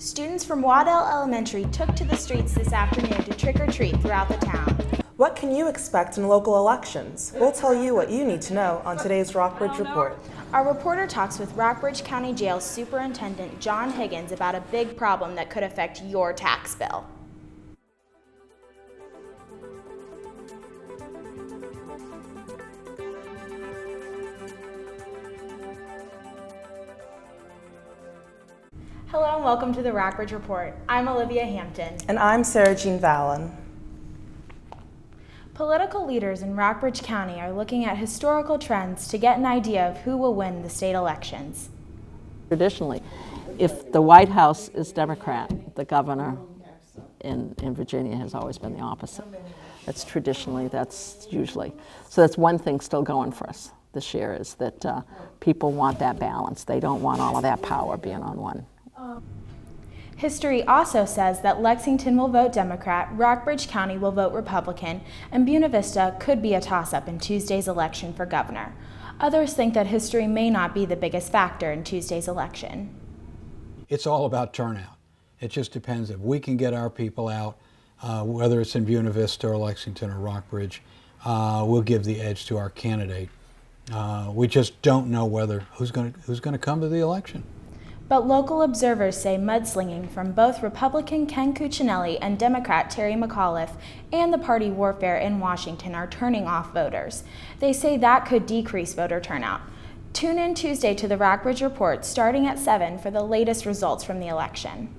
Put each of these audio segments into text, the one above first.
Students from Waddell Elementary took to the streets this afternoon to trick-or-treat throughout the town. What can you expect in local elections? We'll tell you what you need to know on today's Rockbridge Report. Our reporter talks with Rockbridge County Jail Superintendent John Higgins about a big problem that could affect your tax bill. Hello and welcome to the Rockbridge Report. I'm Olivia Hampton. And I'm Sarah Jean Vallon. Political leaders in Rockbridge County are looking at historical trends to get an idea of who will win the state elections. Traditionally, if the White House is Democrat, the governor in Virginia has always been the opposite. That's usually. So that's one thing still going for us this year is that people want that balance. They don't want all of that power being on one. History also says that Lexington will vote Democrat, Rockbridge County will vote Republican, and Buena Vista could be a toss-up in Tuesday's election for governor. Others think that history may not be the biggest factor in Tuesday's election. It's all about turnout. It just depends if we can get our people out, whether it's in Buena Vista or Lexington or Rockbridge, we'll give the edge to our candidate. We just don't know who's going to come to the election. But local observers say mudslinging from both Republican Ken Cuccinelli and Democrat Terry McAuliffe and the party warfare in Washington are turning off voters. They say that could decrease voter turnout. Tune in Tuesday to the Rockbridge Report starting at 7 for the latest results from the election.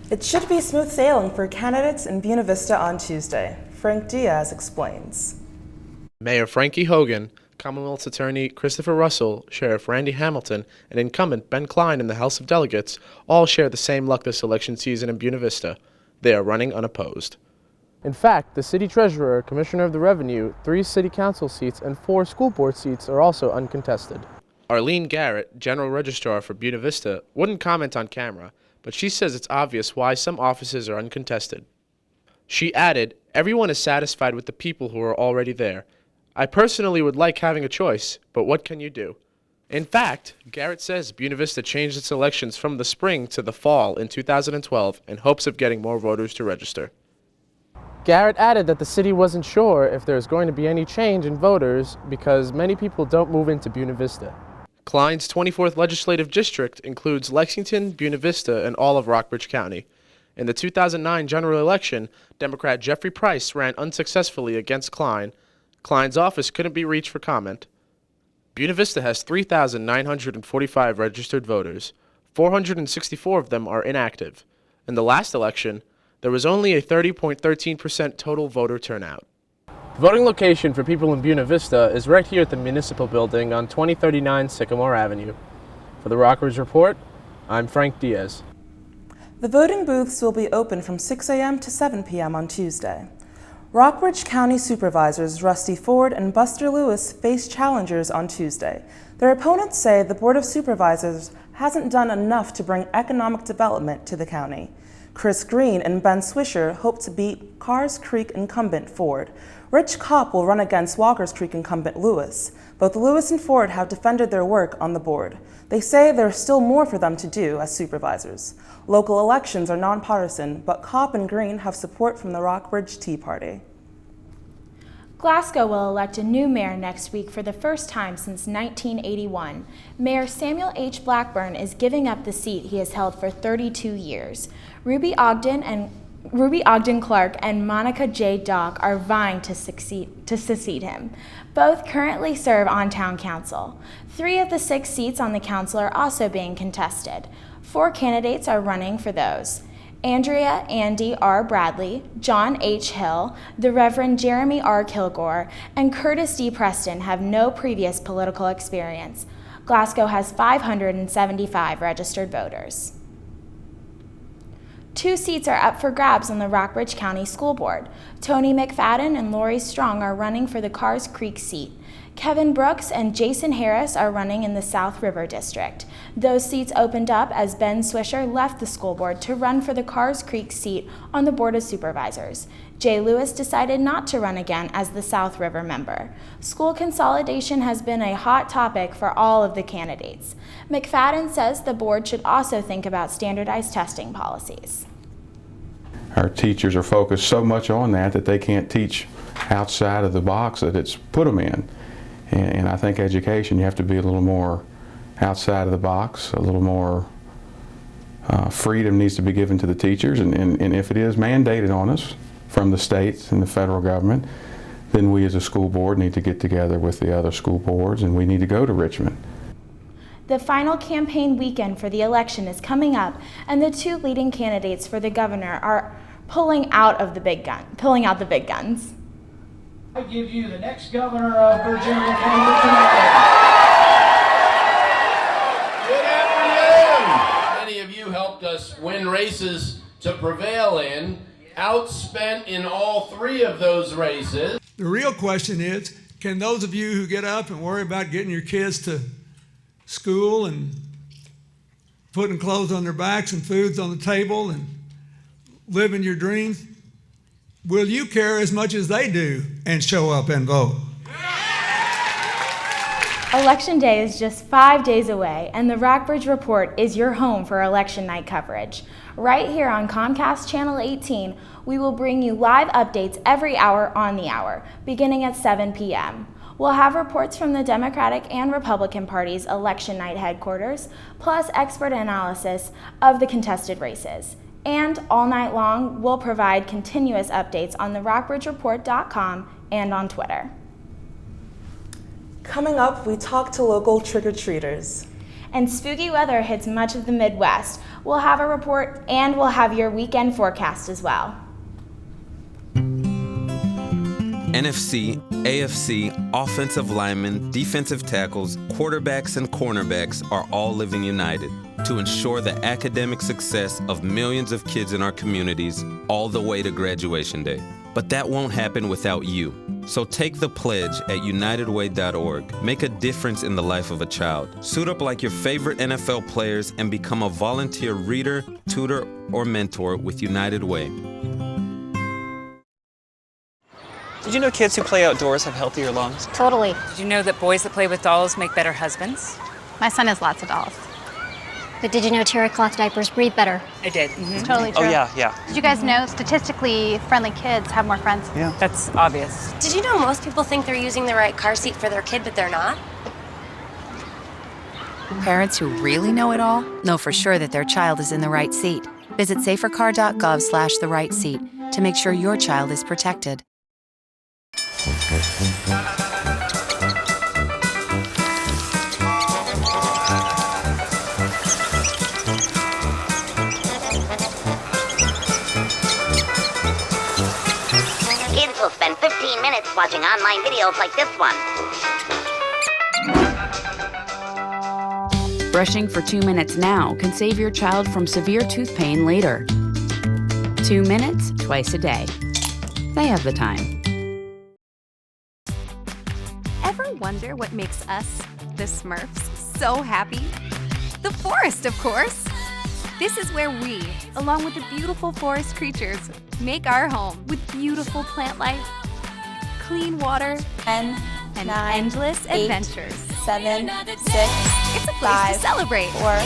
It should be smooth sailing for candidates in Buena Vista on Tuesday. Frank Diaz explains. Mayor Frankie Hogan, Commonwealth's Attorney Christopher Russell, Sheriff Randy Hamilton, and incumbent Ben Klein in the House of Delegates all share the same luck this election season in Buena Vista. They are running unopposed. In fact, the city treasurer, commissioner of the revenue, 3 city council seats, and 4 school board seats are also uncontested. Arlene Garrett, general registrar for Buena Vista, wouldn't comment on camera, but she says it's obvious why some offices are uncontested. She added, "Everyone is satisfied with the people who are already there. I personally would like having a choice, but what can you do?" In fact, Garrett says Buena Vista changed its elections from the spring to the fall in 2012 in hopes of getting more voters to register. Garrett added that the city wasn't sure if there's going to be any change in voters because many people don't move into Buena Vista. Klein's 24th legislative district includes Lexington, Buena Vista, and all of Rockbridge County. In the 2009 general election, Democrat Jeffrey Price ran unsuccessfully against Klein. Klein's office couldn't be reached for comment. Buena Vista has 3,945 registered voters. 464 of them are inactive. In the last election, there was only a 30.13% total voter turnout. The voting location for people in Buena Vista is right here at the Municipal Building on 2039 Sycamore Avenue. For the Rockbridge Report, I'm Frank Diaz. The voting booths will be open from 6 a.m. to 7 p.m. on Tuesday. Rockbridge County Supervisors Rusty Ford and Buster Lewis face challengers on Tuesday. Their opponents say the Board of Supervisors hasn't done enough to bring economic development to the county. Chris Green and Ben Swisher hope to beat Carrs Creek incumbent Ford. Rich Kopp will run against Walkers Creek incumbent Lewis. Both Lewis and Ford have defended their work on the board. They say there's still more for them to do as supervisors. Local elections are nonpartisan, but Kopp and Green have support from the Rockbridge Tea Party. Glasgow will elect a new mayor next week for the first time since 1981. Mayor Samuel H. Blackburn is giving up the seat he has held for 32 years. Ruby Ogden Clark and Monica J. Dock are vying to succeed him. Both currently serve on town council. 3 of the 6 seats on the council are also being contested. 4 candidates are running for those. Andrea Andy R. Bradley, John H. Hill, the Reverend Jeremy R. Kilgore, and Curtis D. Preston have no previous political experience. Glasgow has 575 registered voters. 2 seats are up for grabs on the Rockbridge County School Board. Tony McFadden and Lori Strong are running for the Carrs Creek seat. Kevin Brooks and Jason Harris are running in the South River District. Those seats opened up as Ben Swisher left the school board to run for the Carrs Creek seat on the Board of Supervisors. Jay Lewis decided not to run again as the South River member. School consolidation has been a hot topic for all of the candidates. McFadden says the board should also think about standardized testing policies. Our teachers are focused so much on that they can't teach outside of the box that it's put them in. And I think education, you have to be a little more outside of the box, a little more freedom needs to be given to the teachers. And if it is mandated on us from the states and the federal government, then we as a school board need to get together with the other school boards and we need to go to Richmond. The final campaign weekend for the election is coming up, and the two leading candidates for the governor are pulling out the big guns. I give you the next governor of Virginia candidate tonight. Good afternoon. Many of you helped us win races to prevail in, outspent in all three of those races. The real question is, can those of you who get up and worry about getting your kids to school and putting clothes on their backs and foods on the table and living your dreams, will you care as much as they do and show up and vote? Election Day is just 5 days away, and the Rockbridge Report is your home for election night coverage. Right here on Comcast Channel 18, we will bring you live updates every hour on the hour, beginning at 7 p.m. We'll have reports from the Democratic and Republican parties' election night headquarters, plus expert analysis of the contested races. And all night long, we'll provide continuous updates on the rockbridgereport.com and on Twitter. Coming up, we talk to local trick-or-treaters. And spooky weather hits much of the Midwest. We'll have a report and we'll have your weekend forecast as well. NFC, AFC, offensive linemen, defensive tackles, quarterbacks, and cornerbacks are all living united to ensure the academic success of millions of kids in our communities all the way to graduation day. But that won't happen without you. So take the pledge at unitedway.org. Make a difference in the life of a child. Suit up like your favorite NFL players and become a volunteer reader, tutor, or mentor with United Way. Did you know kids who play outdoors have healthier lungs? Totally. Did you know that boys that play with dolls make better husbands? My son has lots of dolls. But did you know terry cloth diapers breathe better? I did. It's totally true. Oh, yeah. Did you guys know statistically friendly kids have more friends? Yeah. That's obvious. Did you know most people think they're using the right car seat for their kid, but they're not? Parents who really know it all know for sure that their child is in the right seat. Visit safercar.gov/the right seat to make sure your child is protected. Kids will spend 15 minutes watching online videos like this one. Brushing for 2 minutes now can save your child from severe tooth pain later. 2 minutes twice a day. They have the time. Ever wonder what makes us, the Smurfs, so happy? The forest, of course. This is where we, along with the beautiful forest creatures, make our home with beautiful plant life, clean water, and 9, endless 8, adventures. 7, 6, It's a place 5, to celebrate. 4.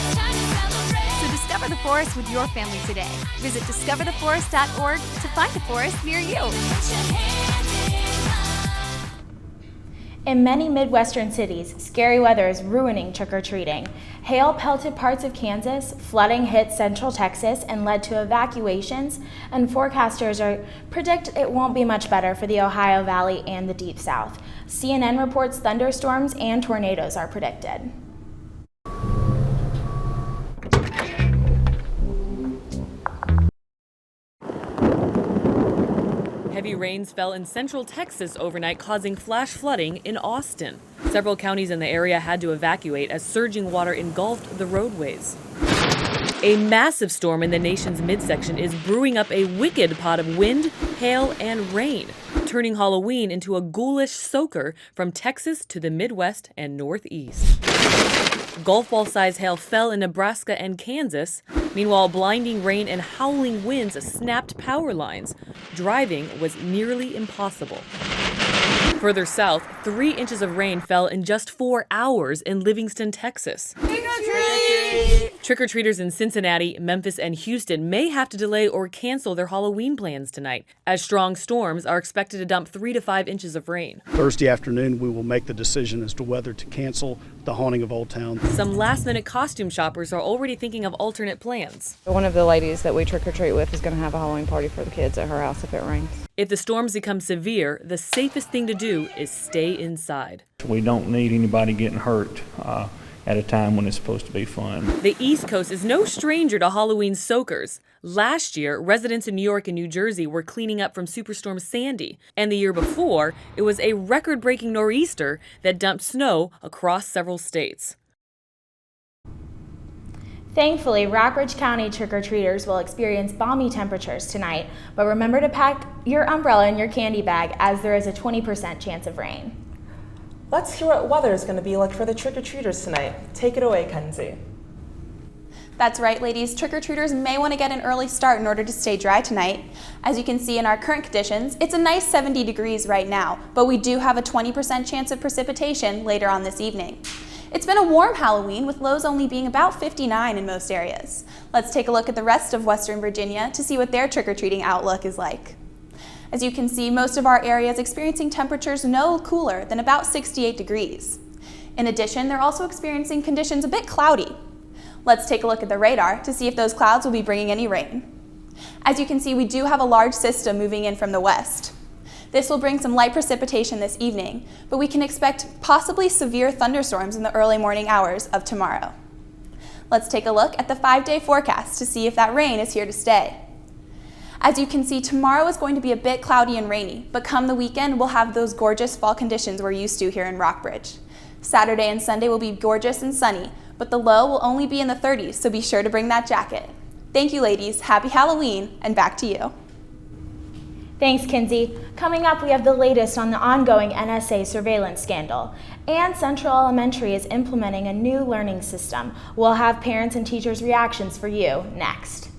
So discover the forest with your family today. Visit discovertheforest.org to find a forest near you. In many Midwestern cities, scary weather is ruining trick-or-treating. Hail pelted parts of Kansas, flooding hit central Texas and led to evacuations, and forecasters predict it won't be much better for the Ohio Valley and the Deep South. CNN reports thunderstorms and tornadoes are predicted. Heavy rains fell in central Texas overnight, causing flash flooding in Austin. Several counties in the area had to evacuate as surging water engulfed the roadways. A massive storm in the nation's midsection is brewing up a wicked pot of wind, hail, and rain. turning Halloween into a ghoulish soaker from Texas to the Midwest and Northeast. Golf ball-sized hail fell in Nebraska and Kansas. Meanwhile, blinding rain and howling winds snapped power lines. Driving was nearly impossible. Further south, 3 inches of rain fell in just 4 hours in Livingston, Texas. Trick-or-treaters in Cincinnati, Memphis, and Houston may have to delay or cancel their Halloween plans tonight, as strong storms are expected to dump 3 to 5 inches of rain. Thursday afternoon, we will make the decision as to whether to cancel the haunting of Old Town. Some last-minute costume shoppers are already thinking of alternate plans. One of the ladies that we trick-or-treat with is going to have a Halloween party for the kids at her house if it rains. If the storms become severe, the safest thing to do is stay inside. We don't need anybody getting hurt at a time when it's supposed to be fun. The East Coast is no stranger to Halloween soakers. Last year, residents in New York and New Jersey were cleaning up from Superstorm Sandy. And the year before, it was a record-breaking nor'easter that dumped snow across several states. Thankfully, Rockbridge County trick-or-treaters will experience balmy temperatures tonight, but remember to pack your umbrella in your candy bag as there is a 20% chance of rain. Let's hear what weather is going to be like for the trick-or-treaters tonight. Take it away, Kenzie. That's right, ladies. Trick-or-treaters may want to get an early start in order to stay dry tonight. As you can see in our current conditions, it's a nice 70 degrees right now, but we do have a 20% chance of precipitation later on this evening. It's been a warm Halloween, with lows only being about 59 in most areas. Let's take a look at the rest of Western Virginia to see what their trick-or-treating outlook is like. As you can see, most of our areas experiencing temperatures no cooler than about 68 degrees. In addition, they're also experiencing conditions a bit cloudy. Let's take a look at the radar to see if those clouds will be bringing any rain. As you can see, we do have a large system moving in from the west. This will bring some light precipitation this evening, but we can expect possibly severe thunderstorms in the early morning hours of tomorrow. Let's take a look at the 5-day forecast to see if that rain is here to stay. As you can see, tomorrow is going to be a bit cloudy and rainy, but come the weekend, we'll have those gorgeous fall conditions we're used to here in Rockbridge. Saturday and Sunday will be gorgeous and sunny, but the low will only be in the 30s, so be sure to bring that jacket. Thank you, ladies. Happy Halloween, and back to you. Thanks, Kinsey. Coming up, we have the latest on the ongoing NSA surveillance scandal. And Central Elementary is implementing a new learning system. We'll have parents and teachers' reactions for you next.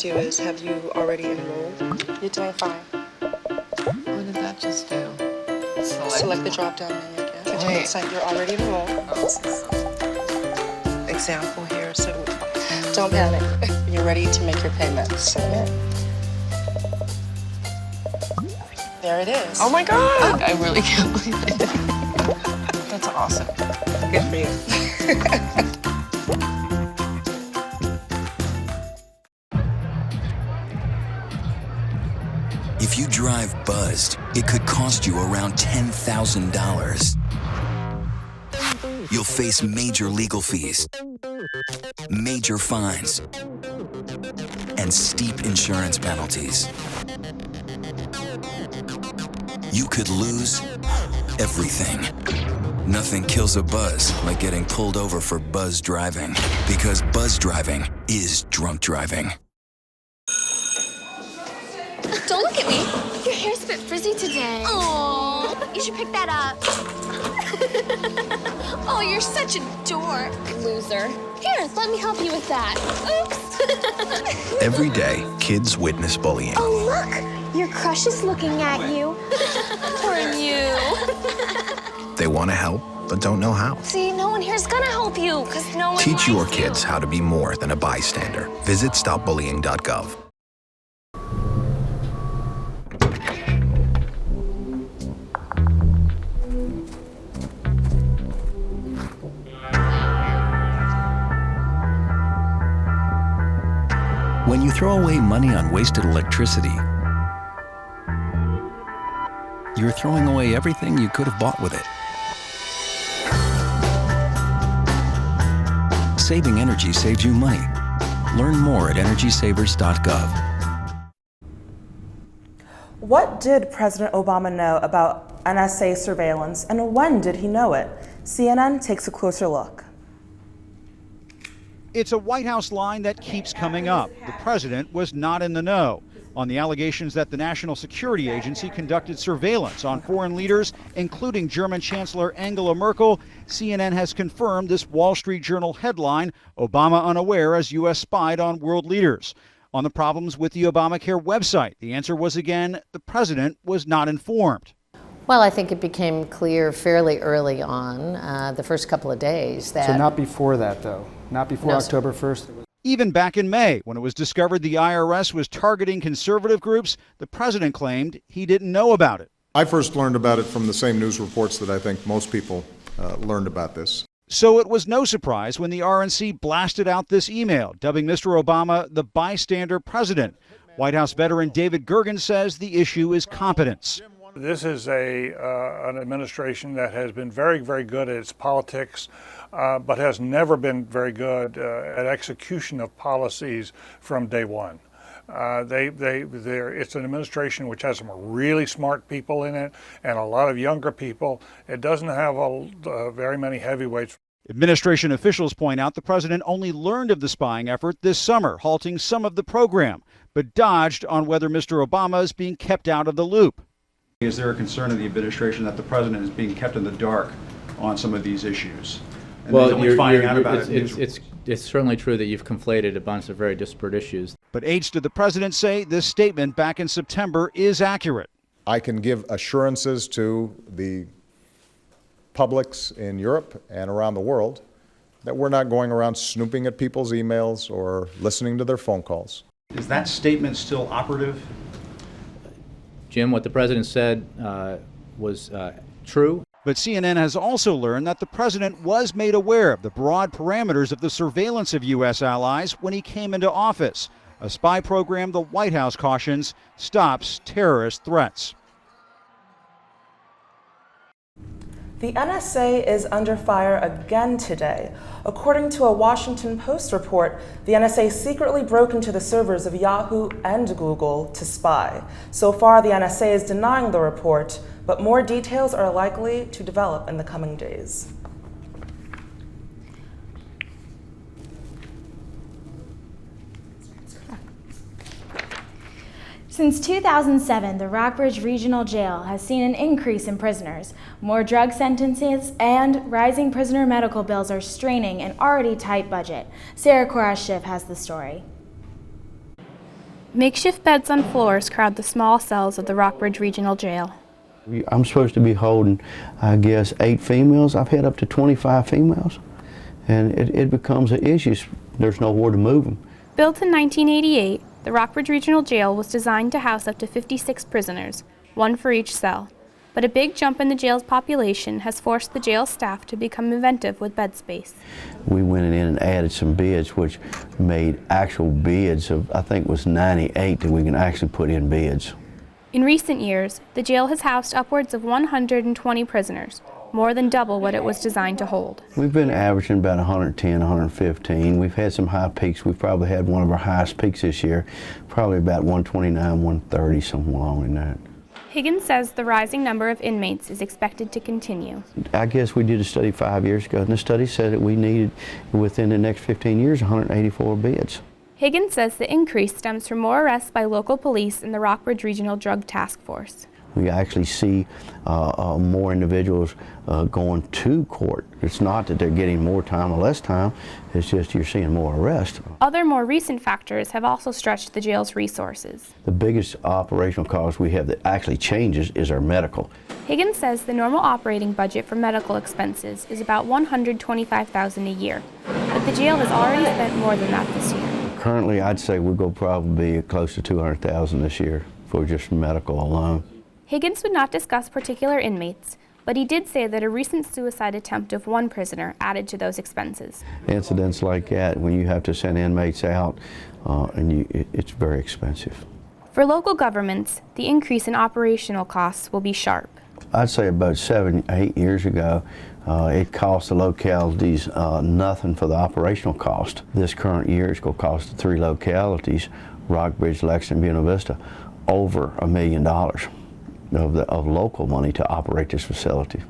Do is, have you already enrolled? You're doing fine. What did that just do? Select the drop-down menu again. Wait. You're already enrolled. Example here, so don't panic. You're ready to make your payment. Submit. There it is. Oh my God! I really can't believe it. That's awesome. Good for you. If you drive buzzed, it could cost you around $10,000. You'll face major legal fees, major fines, and steep insurance penalties. You could lose everything. Nothing kills a buzz like getting pulled over for buzz driving, because buzz driving is drunk driving. Don't look at me. Your hair's a bit frizzy today. Oh, you should pick that up. Oh, you're such a dork. Loser. Here, let me help you with that. Oops. Every day, kids witness bullying. Oh, look. Your crush is looking at you. Poor you. They want to help, but don't know how. See, no one here's gonna help you, because no one Teach your likes kids how to be more than a bystander. Visit stopbullying.gov. When you throw away money on wasted electricity, you're throwing away everything you could have bought with it. Saving energy saves you money. Learn more at EnergySavers.gov. What did President Obama know about NSA surveillance, and when did he know it? CNN takes a closer look. It's a White House line that keeps coming up. The president was not in the know on the allegations that the National Security Agency conducted surveillance on foreign leaders, including German Chancellor Angela Merkel. CNN has confirmed this Wall Street Journal headline, Obama unaware as U.S. spied on world leaders. On the problems with the Obamacare website, the answer was again, the president was not informed. Well, I think it became clear fairly early on, the first couple of days, that... So not before that, though? Not before No, October 1st? Even back in May, when it was discovered the IRS was targeting conservative groups, the president claimed he didn't know about it. I first learned about it from the same news reports that I think most people learned about this. So it was no surprise when the RNC blasted out this email, dubbing Mr. Obama the bystander president. White House veteran David Gergen says the issue is competence. This is an administration that has been very, very good at its politics, but has never been very good at execution of policies from day one. It's an administration which has some really smart people in it and a lot of younger people. It doesn't have very many heavyweights. Administration officials point out the president only learned of the spying effort this summer, halting some of the program, but dodged on whether Mr. Obama is being kept out of the loop. Is there a concern in the administration that the president is being kept in the dark on some of these issues? And well, only finding out about it's certainly true that you've conflated a bunch of very disparate issues. But aides to the president say this statement back in September is accurate. I can give assurances to the publics in Europe and around the world that we're not going around snooping at people's emails or listening to their phone calls. Is that statement still operative? Jim, what the president said was true. But CNN has also learned that the president was made aware of the broad parameters of the surveillance of U.S. allies when he came into office, a spy program the White House cautions stops terrorist threats. The NSA is under fire again today. According to a Washington Post report, the NSA secretly broke into the servers of Yahoo and Google to spy. So far, the NSA is denying the report, but more details are likely to develop in the coming days. Since 2007, the Rockbridge Regional Jail has seen an increase in prisoners. More drug sentences and rising prisoner medical bills are straining an already tight budget. Sarah Korashif has the story. Makeshift beds on floors crowd the small cells of the Rockbridge Regional Jail. I'm supposed to be holding, I guess, 8 females. I've had up to 25 females, and it becomes an issue. There's nowhere to move them. Built in 1988, the Rockbridge Regional Jail was designed to house up to 56 prisoners, 1 for each cell. But a big jump in the jail's population has forced the jail staff to become inventive with bed space. We went in and added some beds, which made actual beds of, I think it was 98 that we can actually put in beds. In recent years, the jail has housed upwards of 120 prisoners, more than double what it was designed to hold. We've been averaging about 110, 115. We've had some high peaks. We've probably had one of our highest peaks this year, probably about 129, 130, somewhere along in that. Higgins says the rising number of inmates is expected to continue. I guess we did a study 5 years ago, and the study said that we needed, within the next 15 years, 184 beds. Higgins says the increase stems from more arrests by local police and the Rockbridge Regional Drug Task Force. We actually see more individuals going to court. It's not that they're getting more time or less time, it's just you're seeing more arrests. Other more recent factors have also stretched the jail's resources. The biggest operational cost we have that actually changes is our medical. Higgins says the normal operating budget for medical expenses is about $125,000 a year, but the jail has already spent more than that this year. Currently, I'd say we'll go probably close to $200,000 this year for just medical alone. Higgins would not discuss particular inmates, but he did say that a recent suicide attempt of 1 prisoner added to those expenses. Incidents like that, when you have to send inmates out, it's very expensive. For local governments, the increase in operational costs will be sharp. I'd say about 7, 8 years ago, it cost the localities nothing for the operational cost. This current year, it's going to cost the 3 localities, Rockbridge, Lexington, Buena Vista, over $1 million of local money to operate this facility.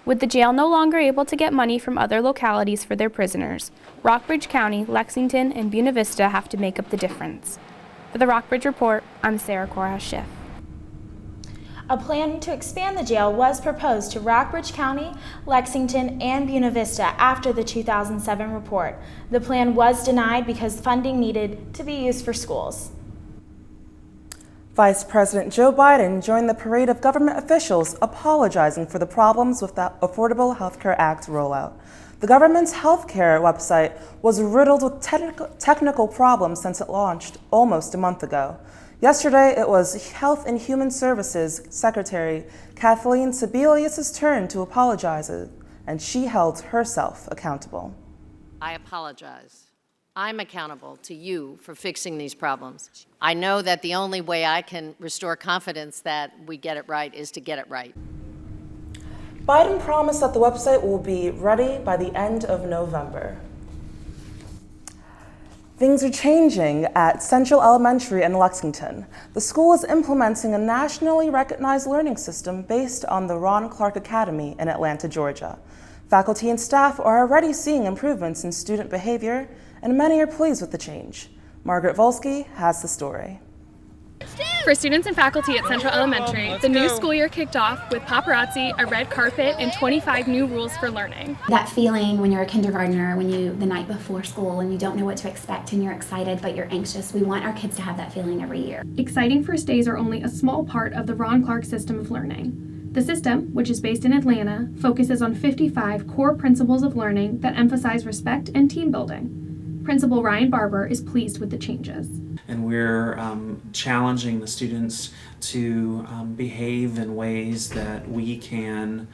With the jail no longer able to get money from other localities for their prisoners, Rockbridge County, Lexington, and Buena Vista have to make up the difference. For the Rockbridge Report, I'm Sarah Korehouse-Schiff. A plan to expand the jail was proposed to Rockbridge County, Lexington, and Buena Vista after the 2007 report. The plan was denied because funding needed to be used for schools. Vice President Joe Biden joined the parade of government officials apologizing for the problems with the Affordable Health Care Act rollout. The government's health care website was riddled with technical problems since it launched almost a month ago. Yesterday, it was Health and Human Services Secretary Kathleen Sebelius' turn to apologize, and she held herself accountable. I apologize. I'm accountable to you for fixing these problems. I know that the only way I can restore confidence that we get it right is to get it right. Biden promised that the website will be ready by the end of November. Things are changing at Central Elementary in Lexington. The school is implementing a nationally recognized learning system based on the Ron Clark Academy in Atlanta, Georgia. Faculty and staff are already seeing improvements in student behavior, and many are pleased with the change. Margaret Volsky has the story. For students and faculty at Central Elementary, the new school year kicked off with paparazzi, a red carpet, and 25 new rules for learning. That feeling when you're a kindergartner, the night before school, and you don't know what to expect and you're excited but you're anxious, we want our kids to have that feeling every year. Exciting first days are only a small part of the Ron Clark system of learning. The system, which is based in Atlanta, focuses on 55 core principles of learning that emphasize respect and team building. Principal Ryan Barber is pleased with the changes. And we're challenging the students to behave in ways that we can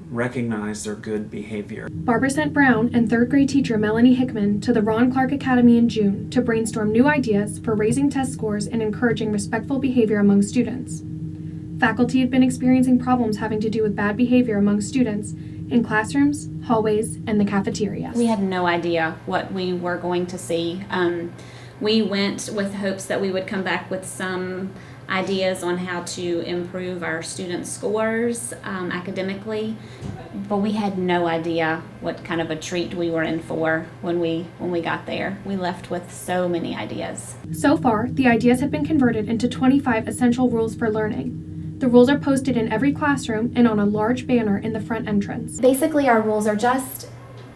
recognize their good behavior. Barber sent Brown and third grade teacher Melanie Hickman to the Ron Clark Academy in June to brainstorm new ideas for raising test scores and encouraging respectful behavior among students. Faculty have been experiencing problems having to do with bad behavior among students in classrooms, hallways, and the cafeteria. We had no idea what we were going to see. We went with hopes that we would come back with some ideas on how to improve our students' scores academically, but we had no idea what kind of a treat we were in for when we got there. We left with so many ideas. So far, the ideas have been converted into 25 essential rules for learning. The rules are posted in every classroom and on a large banner in the front entrance. Basically, our rules are just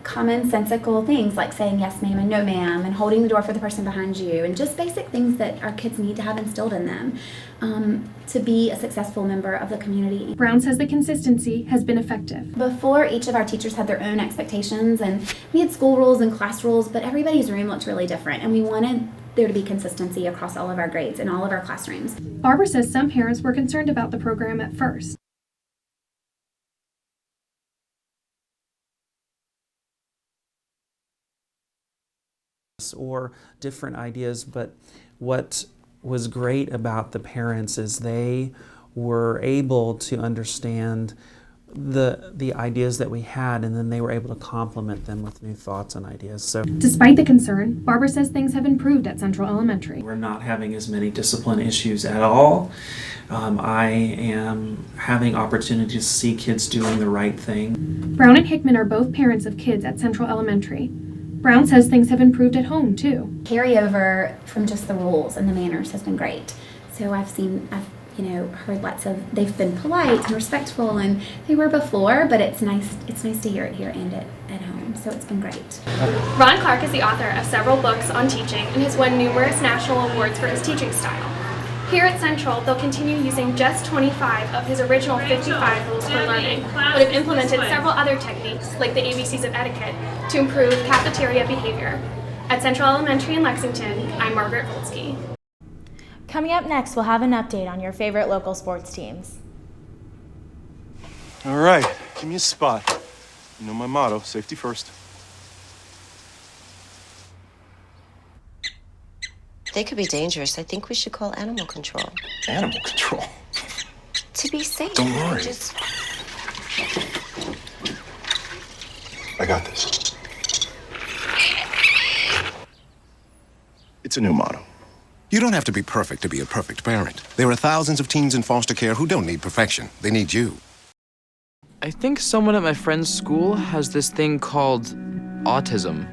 commonsensical things like saying yes ma'am and no ma'am and holding the door for the person behind you, and just basic things that our kids need to have instilled in them to be a successful member of the community. Brown says the consistency has been effective. Before, each of our teachers had their own expectations, and we had school rules and class rules, but everybody's room looked really different, and we wanted there to be consistency across all of our grades and all of our classrooms. Barber says some parents were concerned about the program at first. Or different ideas, but what was great about the parents is they were able to understand the ideas that we had, and then they were able to complement them with new thoughts and ideas. So, despite the concern, Barber says things have improved at Central Elementary. We're not having as many discipline issues at all. I am having opportunities to see kids doing the right thing. Brown and Hickman are both parents of kids at Central Elementary. Brown says things have improved at home too. Carryover from just the rules and the manners has been great. So I've heard lots of, they've been polite and respectful, and they were before, but it's nice to hear it here and at home, so it's been great. Ron Clark is the author of several books on teaching and has won numerous national awards for his teaching style. Here at Central, they'll continue using just 25 of his original 55 rules for learning, but have implemented several other techniques, like the ABCs of etiquette, to improve cafeteria behavior. At Central Elementary in Lexington, I'm Margaret Volsky. Coming up next, we'll have an update on your favorite local sports teams. All right, give me a spot. You know my motto, safety first. They could be dangerous. I think we should call animal control. Animal control? To be safe. Don't worry. Just... I got this. It's a new motto. You don't have to be perfect to be a perfect parent. There are thousands of teens in foster care who don't need perfection. They need you. I think someone at my friend's school has this thing called autism.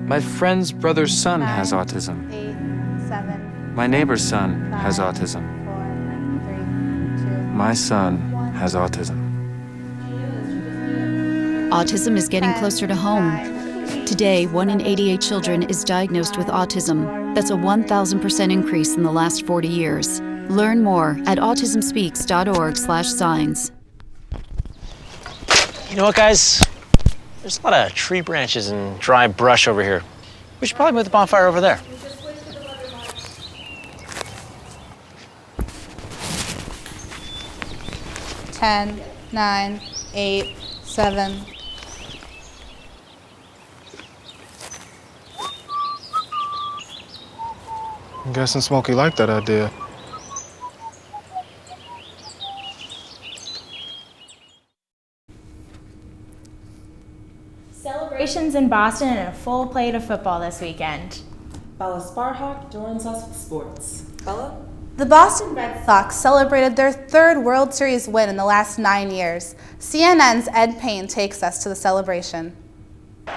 My friend's brother's son has autism. 8, 7. My neighbor's son has autism. 4, 3, 2. My son has autism. Autism is getting closer to home. Today, 1 in 88 children is diagnosed with autism. That's a 1,000% increase in the last 40 years. Learn more at autismspeaks.org/signs. You know what, guys? There's a lot of tree branches and dry brush over here. We should probably move the bonfire over there. Ten, 9, 8, 7. I'm guessing Smokey liked that idea. Celebrations in Boston and a full plate of football this weekend. Bella Sparhawk joins us with sports. Bella? The Boston Red Sox celebrated their 3rd World Series win in the last 9 years. CNN's Ed Payne takes us to the celebration. It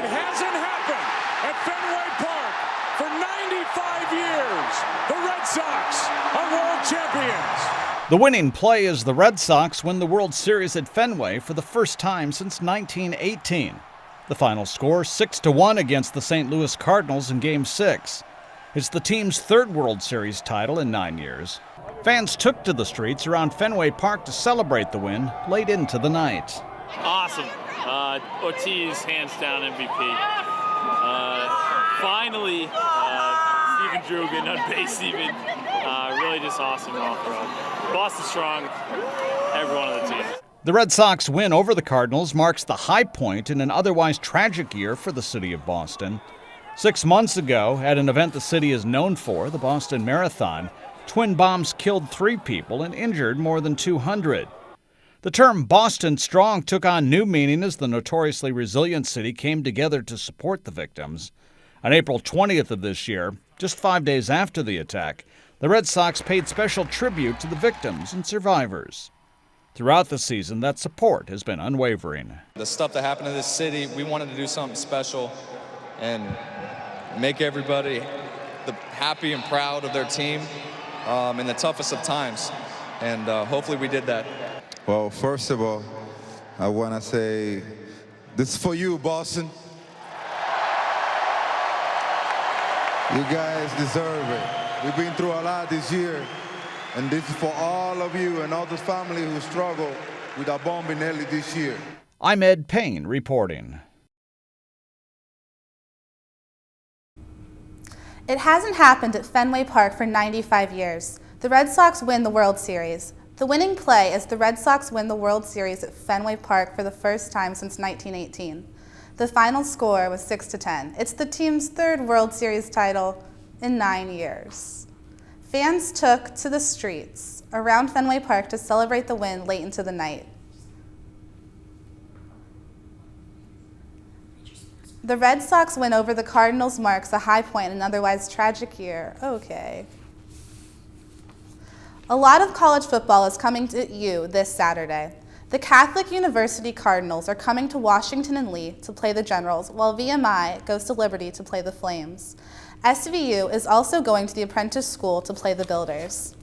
hasn't happened at Fenway Park for 95 years. The Red Sox are world champions. The winning play is the Red Sox win the World Series at Fenway for the first time since 1918. The final score, 6-1 against the St. Louis Cardinals in Game 6. It's the team's 3rd World Series title in 9 years. Fans took to the streets around Fenway Park to celebrate the win late into the night. Awesome. Ortiz, hands down MVP. Finally, Steven Drugan on base even. Really just awesome off road. Boston strong, every one of the teams. The Red Sox win over the Cardinals marks the high point in an otherwise tragic year for the city of Boston. 6 months ago, at an event the city is known for, the Boston Marathon, twin bombs killed 3 people and injured more than 200. The term Boston Strong took on new meaning as the notoriously resilient city came together to support the victims. On April 20th of this year, just 5 days after the attack, the Red Sox paid special tribute to the victims and survivors. Throughout the season, that support has been unwavering. The stuff that happened in this city, we wanted to do something special and make everybody happy and proud of their team in the toughest of times. And hopefully we did that. Well, first of all, I want to say this is for you, Boston. You guys deserve it. We've been through a lot this year, and this is for all of you and all the family who struggle with a bombing early this year. I'm Ed Payne reporting. It hasn't happened at Fenway Park for 95 years. The Red Sox win the World Series. The winning play is the Red Sox win the World Series at Fenway Park for the first time since 1918. The final score was 6-10. It's the team's 3rd World Series title in 9 years. Fans took to the streets around Fenway Park to celebrate the win late into the night. The Red Sox win over the Cardinals marks a high point in an otherwise tragic year. Okay. A lot of college football is coming to you this Saturday. The Catholic University Cardinals are coming to Washington and Lee to play the Generals, while VMI goes to Liberty to play the Flames. SVU is also going to the Apprentice School to play the Builders.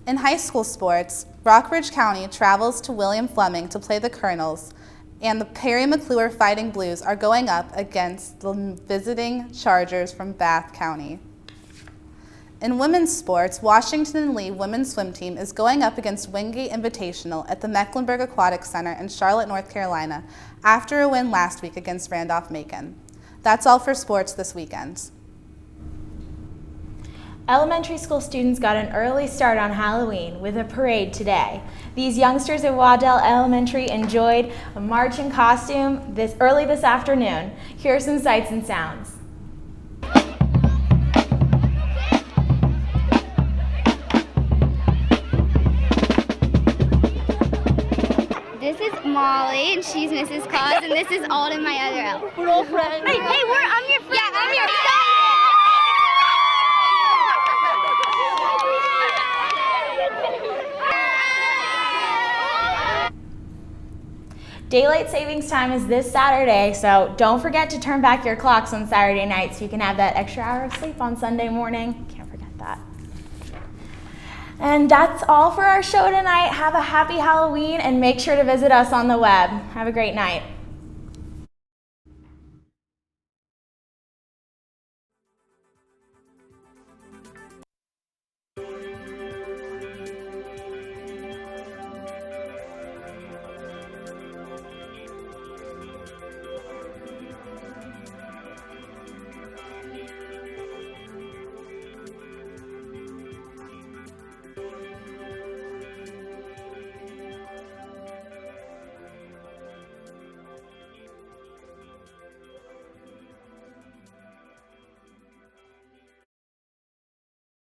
In high school sports, Rockbridge County travels to William Fleming to play the Colonels, and the Perry McClure Fighting Blues are going up against the visiting Chargers from Bath County. In women's sports, Washington and Lee women's swim team is going up against Wingate Invitational at the Mecklenburg Aquatic Center in Charlotte, North Carolina, after a win last week against Randolph-Macon. That's all for sports this weekend. Elementary school students got an early start on Halloween with a parade today. These youngsters at Waddell Elementary enjoyed a march in costume early this afternoon. Here are some sights and sounds. Molly, and she's Mrs. Claus, and this is Alden, my other elf. We're all friends. Hey, I'm your friend. Yeah, I'm your friend. Daylight savings time is this Saturday, so don't forget to turn back your clocks on Saturday night so you can have that extra hour of sleep on Sunday morning. Can't forget that. And that's all for our show tonight. Have a happy Halloween and make sure to visit us on the web. Have a great night.